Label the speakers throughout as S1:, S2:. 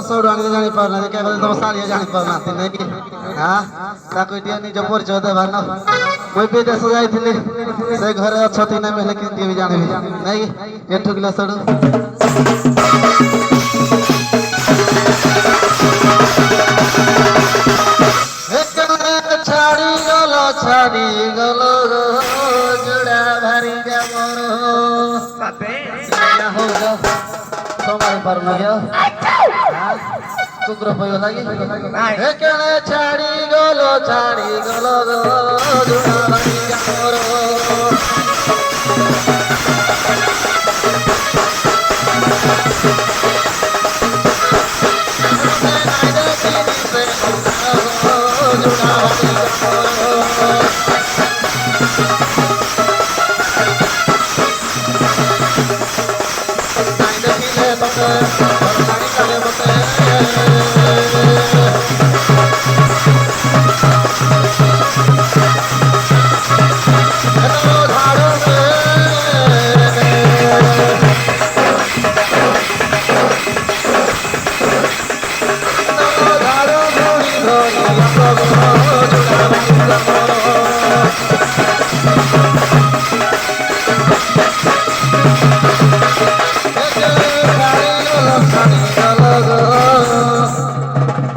S1: सौड़ आने जानी पारना क्या बोले तुम साड़ी जानी पारना थी नहीं कि हाँ ताकि दिया नहीं जब परिचय दे भाना मैं भी देश जाई थी से घर अच्छा थी ना मैं लेकिन दिया भी जाने भी नहीं ये ठुकला सौड़ छाड़ी गलो जुड़ा भारी जामरो हो जा समय पर न गयो कुकुर पयो लागि हे केने छाड़ी गलो जुड़ा भारी जामरो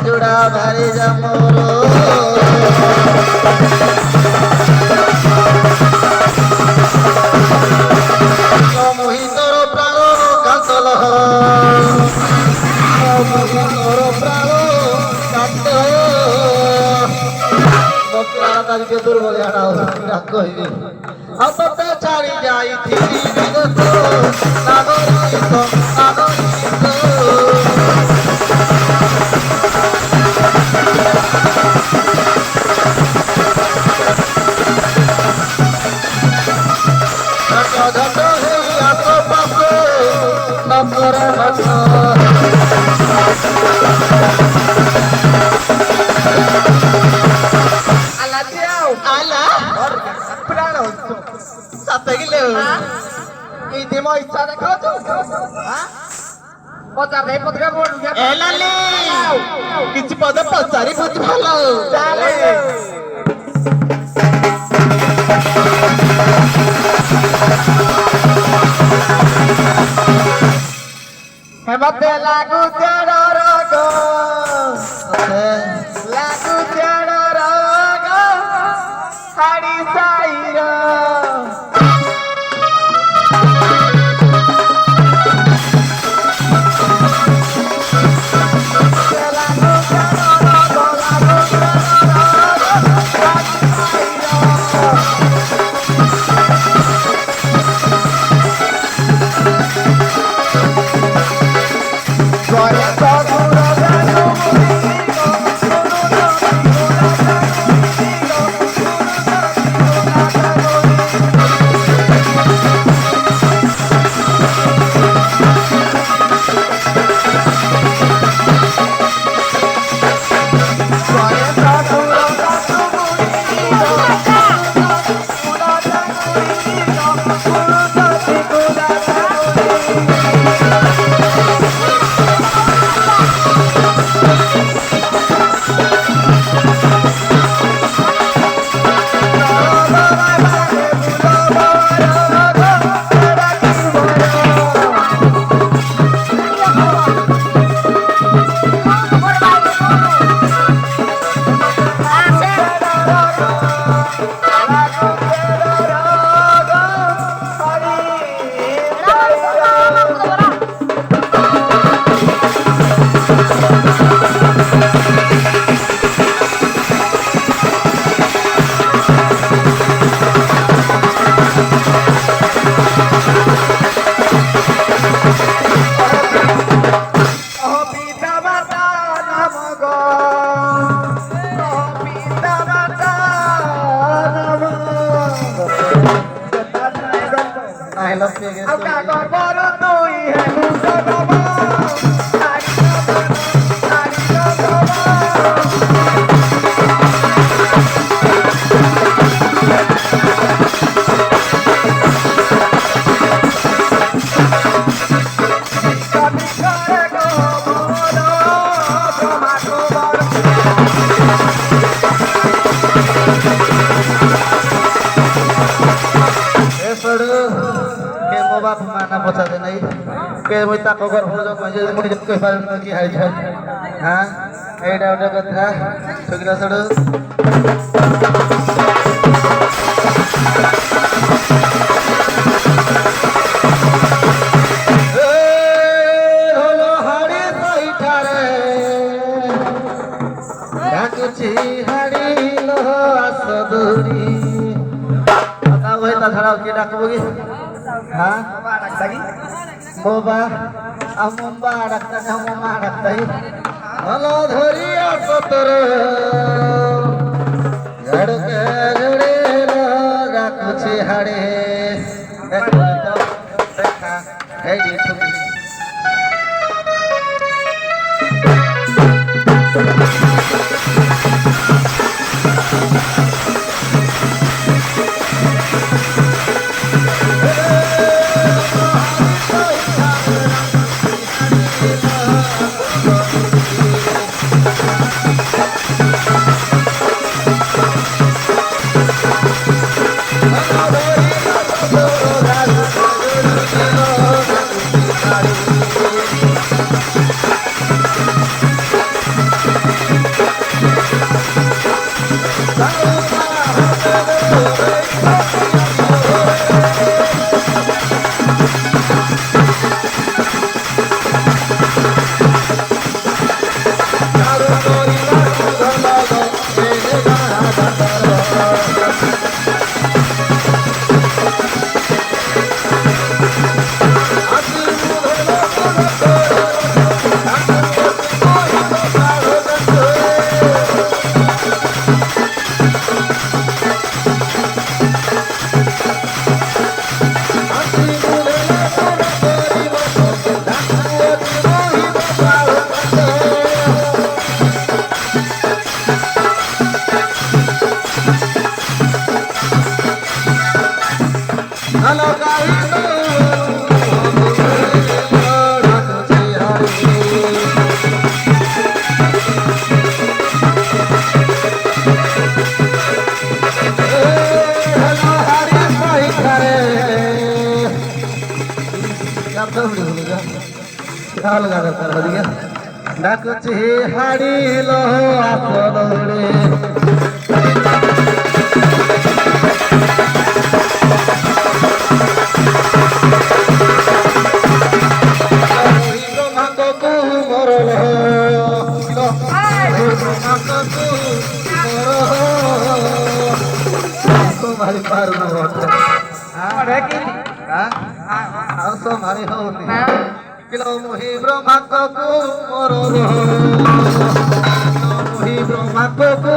S1: जुड़ा भारी जामरो मोहितर प्राण कांतल मोहितर प्राण कांतल मक्का के दुर्बल कहबी अब तो छाड़ी जाई थी विगत किसी पद पचारि बुझ भलो मते लागू तेरा राग लागू तेरा राग हरी साईरा के मुई ताको घर भोज मजे मुई कहि पारन कि हाल चाल हां एडा ओडा कथा सुगला सडो हाड़ी सैठारे डाकुची हाड़ी लो आसदुरी आता होय ता छड़ा के डाकबो की हां बाबा डाकतागी बाबा अम्मा डाकता अम्मा डाकताई हलो धरिया सतर घड़ के घड़े लो डाकुची हाड़ी देखा हे दी डाकुची हाड़ी लो आसदौड़े भारी पार न होता भारी हो किलो मोहि ब्रह्मा को मोरो मोहि ब्रह्मा को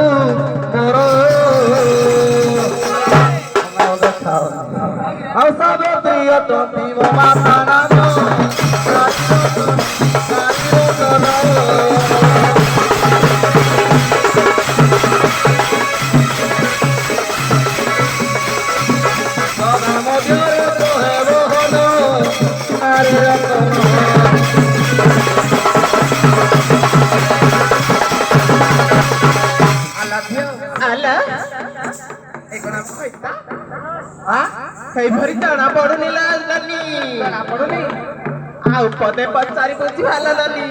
S1: मोरो आओ सबे प्रिय तो पीव माता नाम
S2: भरी जना पड़ुनी लानी जना पड़ुनी आउ पदे पचारी बुझी भाला लानी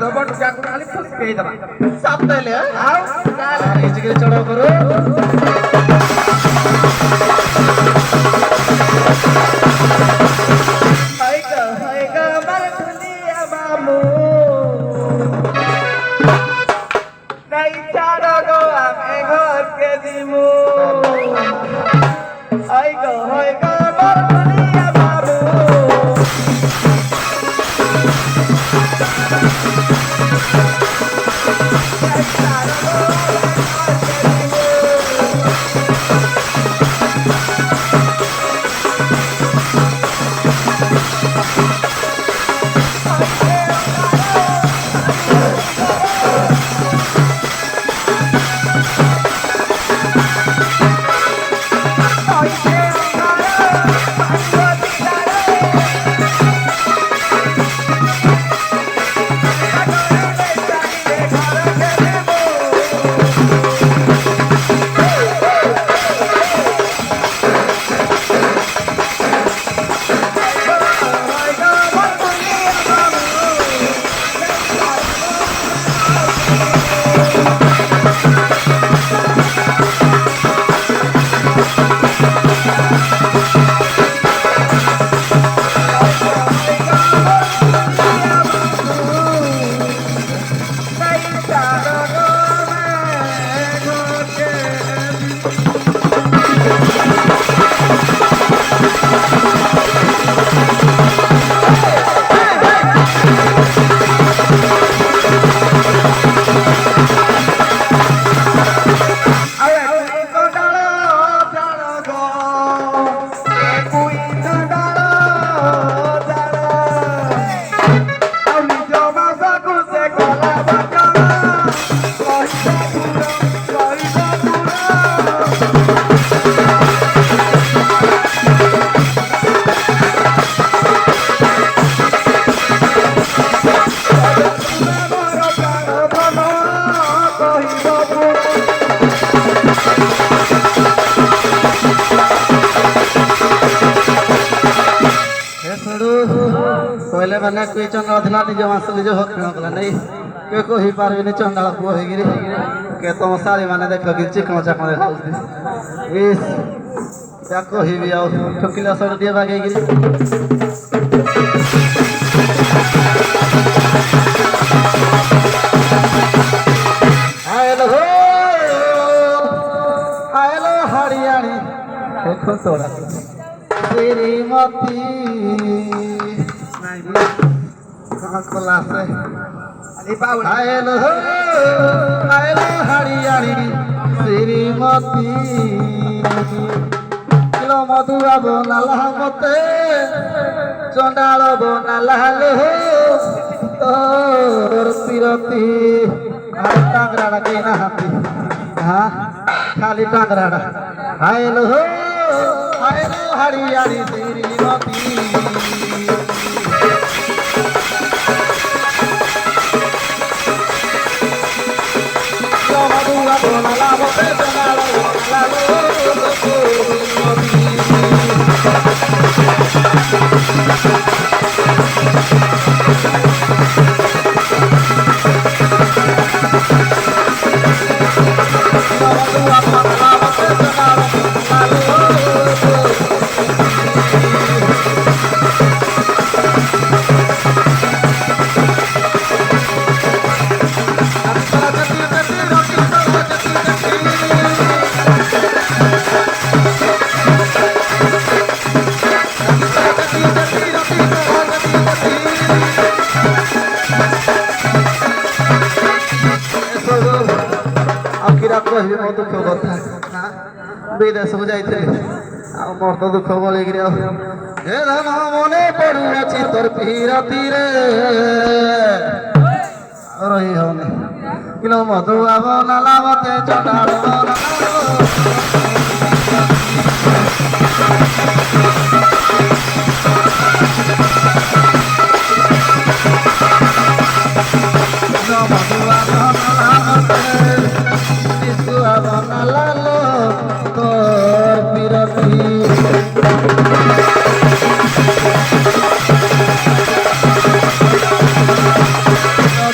S2: तो बट जाकु खाली फुसके दबा सब देले आउ
S1: इजके चढ़ो करो
S2: हाय गा मर दुनिया मामू नहीं चारो गो आमे घर के दिमू हाय गा मर दुनिया मामू नहीं चारो गो आमे घर के दिमू
S1: କହିଲେ ମାନେ କୁଇ ଚଣ୍ଡାଳ ଥିଲା ନିଜ ମାସ ନିଜ ଭକ୍ଷଣ କଲା ନାଇଁ କେ କହିପାରିବେନି ଚଣ୍ଡାଳ ପୁଅ ହେଇକିରି କେ ତମ ଶାଳୀ ମାନେ ଦେଖ କି ଚିକଣ ଚାକଣ ଦେଖାଉଛନ୍ତି ଇସ୍ क्या କହିବି ଆଉ ଠକିଲା ସଡ଼ ଟିକେ ବାଗେଇକିରି ଆଇଲୋ ଆଇଲୋ ହରିୟାଣୀ ଦେଖ ତୋଡ଼ା ଶ୍ରୀମତୀ कहाँ खोला से आयलो आयलो हरियाणी श्रीमती किलो मधुआ बनाला मते चंडाल बनाला लो तोर तिरती टांगराड़ा के ना हाथी हाँ खाली टांगराड़ा आयलो आयलो हरियाणी श्रीमती कहबी मो दुख कथा विदेश को जाइए मोर तो दुख बोलिकी हे धन मने पड़ुअछि तोर पीरती रे रही हौनी किलो मधुआ बनाला मते चंडाल मधुआ बनाला बनाला लो तोर पीरती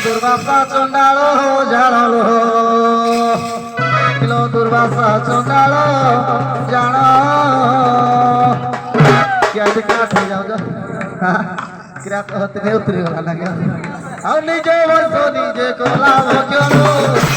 S1: दुर्वासा चंडाल जान किलो दुर्वासा चंडाल जान क्या काठी जाऊ किरा कहते नहीं उतरी गला ना क्या निजे वर्ष निजे को लाभ क्यों